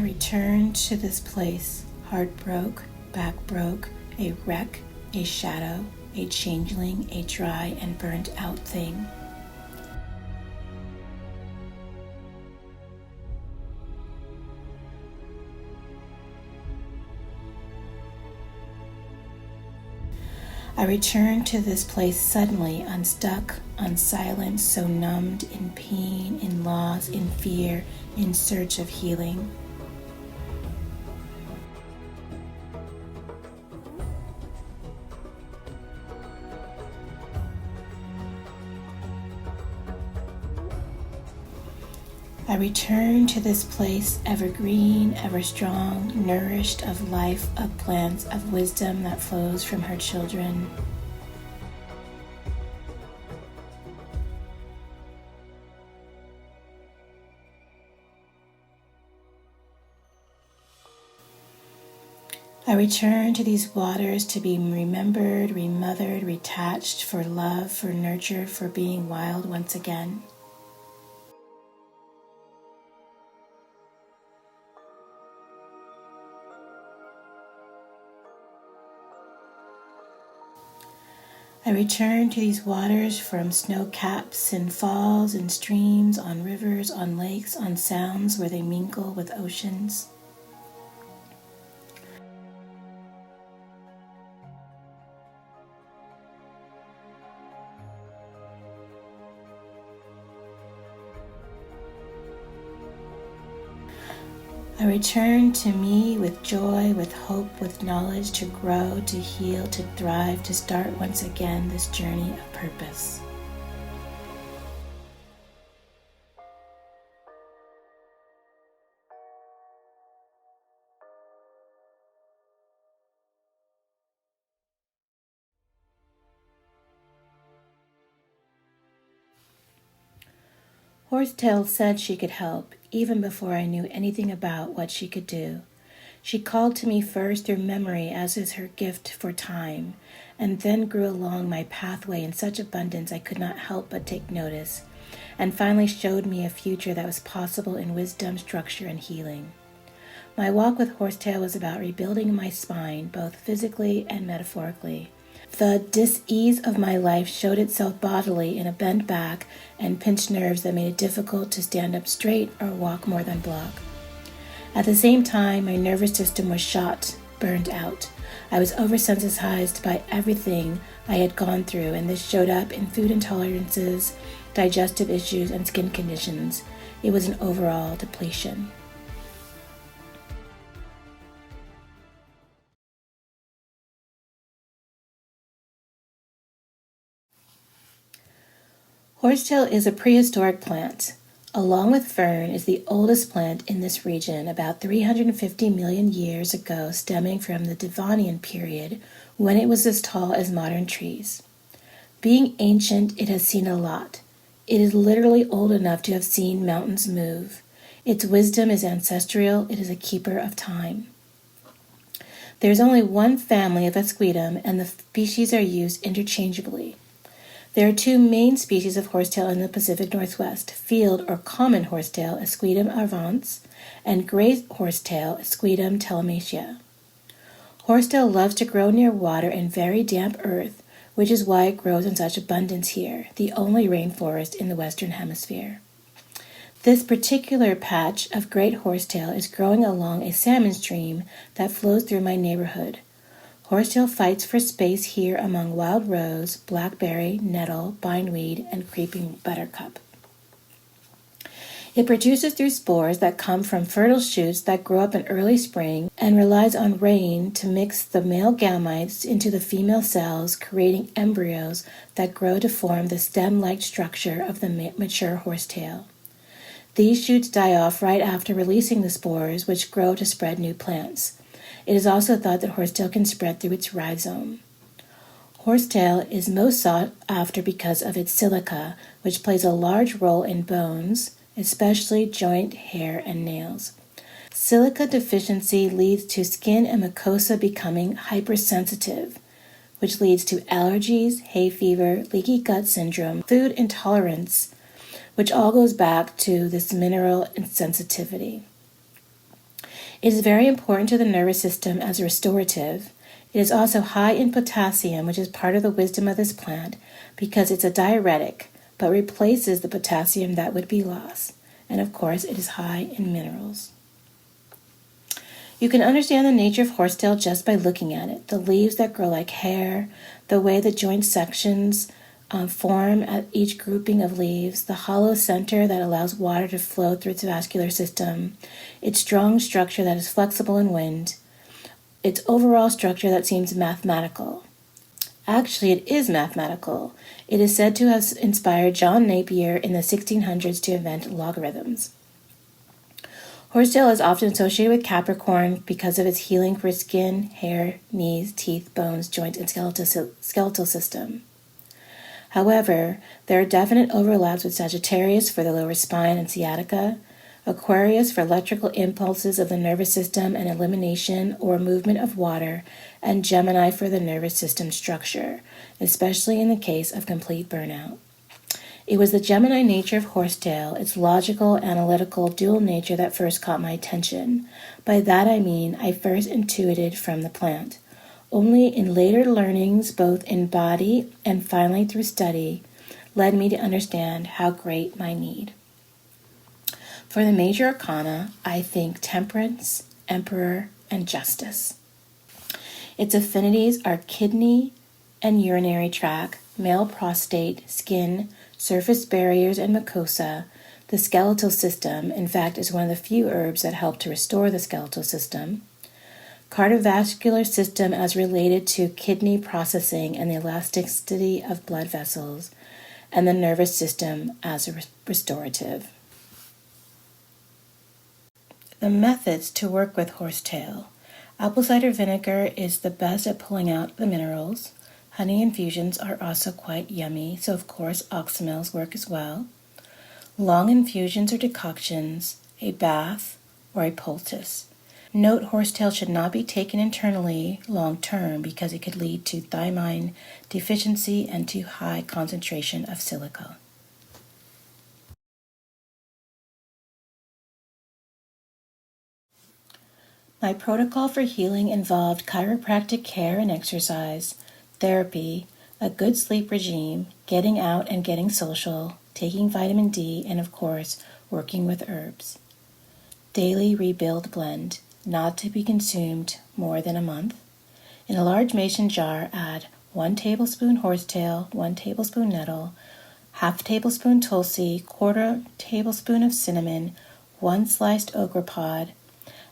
I returned to this place, heart broke, back broke, a wreck, a shadow, a changeling, a dry and burnt out thing. I returned to this place suddenly, unstuck, unsilent, so numbed, in pain, in loss, in fear, in search of healing. I return to this place ever green, ever strong, nourished of life, of plants, of wisdom that flows from her children. I return to these waters to be remembered, remothered, retouched, for love, for nurture, for being wild once again. I return to these waters from snow caps and falls and streams, on rivers, on lakes, on sounds where they mingle with oceans. I return to me with joy, with hope, with knowledge, to grow, to heal, to thrive, to start once again this journey of purpose. Horsetail said she could help, even before I knew anything about what she could do. She called to me first through memory, as is her gift for time, and then grew along my pathway in such abundance I could not help but take notice, and finally showed me a future that was possible in wisdom, structure, and healing. My walk with Horsetail was about rebuilding my spine, both physically and metaphorically. The dis-ease of my life showed itself bodily in a bent back and pinched nerves that made it difficult to stand up straight or walk more than block. At the same time, my nervous system was shot, burned out. I was oversensitized by everything I had gone through, and this showed up in food intolerances, digestive issues, and skin conditions. It was an overall depletion. Horsetail is a prehistoric plant. Along with fern, is the oldest plant in this region, about 350 million years ago, stemming from the Devonian period, when it was as tall as modern trees. Being ancient, it has seen a lot. It is literally old enough to have seen mountains move. Its wisdom is ancestral. It is a keeper of time. There is only one family of Esquidum, and the species are used interchangeably. There are two main species of horsetail in the Pacific Northwest: field or common horsetail, Esquidum arvans, and gray horsetail, Esquidum telemacia. Horsetail loves to grow near water and very damp earth, which is why it grows in such abundance here, the only rainforest in the Western Hemisphere. This particular patch of great horsetail is growing along a salmon stream that flows through my neighborhood. Horsetail fights for space here among wild rose, blackberry, nettle, bindweed, and creeping buttercup. It produces through spores that come from fertile shoots that grow up in early spring and relies on rain to mix the male gametes into the female cells, creating embryos that grow to form the stem-like structure of the mature horsetail. These shoots die off right after releasing the spores, which grow to spread new plants. It is also thought that horsetail can spread through its rhizome. Horsetail is most sought after because of its silica, which plays a large role in bones, especially joint, hair, and nails. Silica deficiency leads to skin and mucosa becoming hypersensitive, which leads to allergies, hay fever, leaky gut syndrome, food intolerance, which all goes back to this mineral insensitivity. It is very important to the nervous system as a restorative. It is also high in potassium, which is part of the wisdom of this plant, because it's a diuretic, but replaces the potassium that would be lost. And of course, it is high in minerals. You can understand the nature of horsetail just by looking at it. The leaves that grow like hair, the way the joint sections form at each grouping of leaves, the hollow center that allows water to flow through its vascular system, its strong structure that is flexible in wind, its overall structure that seems mathematical. Actually, it is mathematical. It is said to have inspired John Napier in the 1600s to invent logarithms. Horsetail is often associated with Capricorn because of its healing for skin, hair, knees, teeth, bones, joints, and skeletal system. However, there are definite overlaps with Sagittarius for the lower spine and sciatica, Aquarius for electrical impulses of the nervous system and elimination or movement of water, and Gemini for the nervous system structure, especially in the case of complete burnout. It was the Gemini nature of horsetail, its logical, analytical, dual nature that first caught my attention. By that I mean I first intuited from the plant. Only in later learnings, both in body and finally through study, led me to understand how great my need. For the major arcana, I think temperance, emperor, and justice. Its affinities are kidney and urinary tract, male prostate, skin, surface barriers, and mucosa. The skeletal system, in fact, is one of the few herbs that help to restore the skeletal system. Cardiovascular system as related to kidney processing and the elasticity of blood vessels, and the nervous system as a restorative. The methods to work with horsetail. Apple cider vinegar is the best at pulling out the minerals. Honey infusions are also quite yummy, so of course oxymels work as well. Long infusions or decoctions, a bath, or a poultice. Note horsetail should not be taken internally long term because it could lead to thiamine deficiency and too high concentration of silica. My protocol for healing involved chiropractic care and exercise, therapy, a good sleep regime, getting out and getting social, taking vitamin D, and of course, working with herbs. Daily rebuild blend, not to be consumed more than a month. In a large mason jar, add 1 tablespoon horsetail, 1 tablespoon nettle, half tablespoon tulsi, 1/4 tablespoon of cinnamon, 1 sliced okra pod.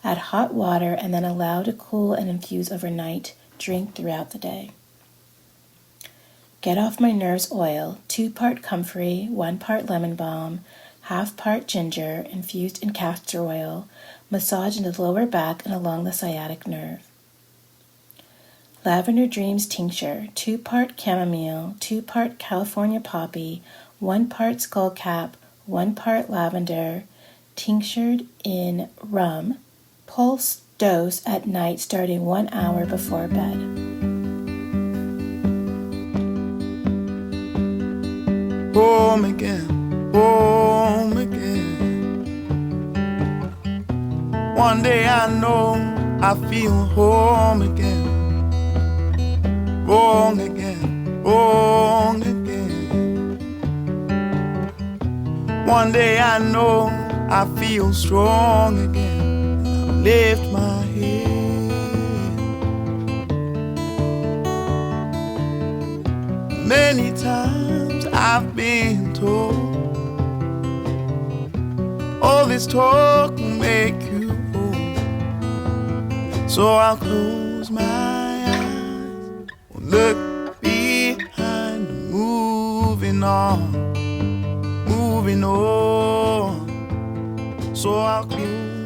Add hot water and then allow to cool and infuse overnight. Drink throughout the day. Get off my nerves oil, 2 part comfrey, 1 part lemon balm, half part ginger infused in castor oil, massage into the lower back and along the sciatic nerve. Lavender Dreams tincture, 2 part chamomile, 2 part California poppy, 1 part skullcap, 1 part lavender, tinctured in rum. Pulse dose at night starting 1 hour before bed. Home again, home again. One day I know I feel home again. Wrong again, wrong again. One day I know I feel strong again. Lift my head. Many times I've been told all this talk will make you old. So I'll close my eyes, look behind, moving on, moving on. So I'll close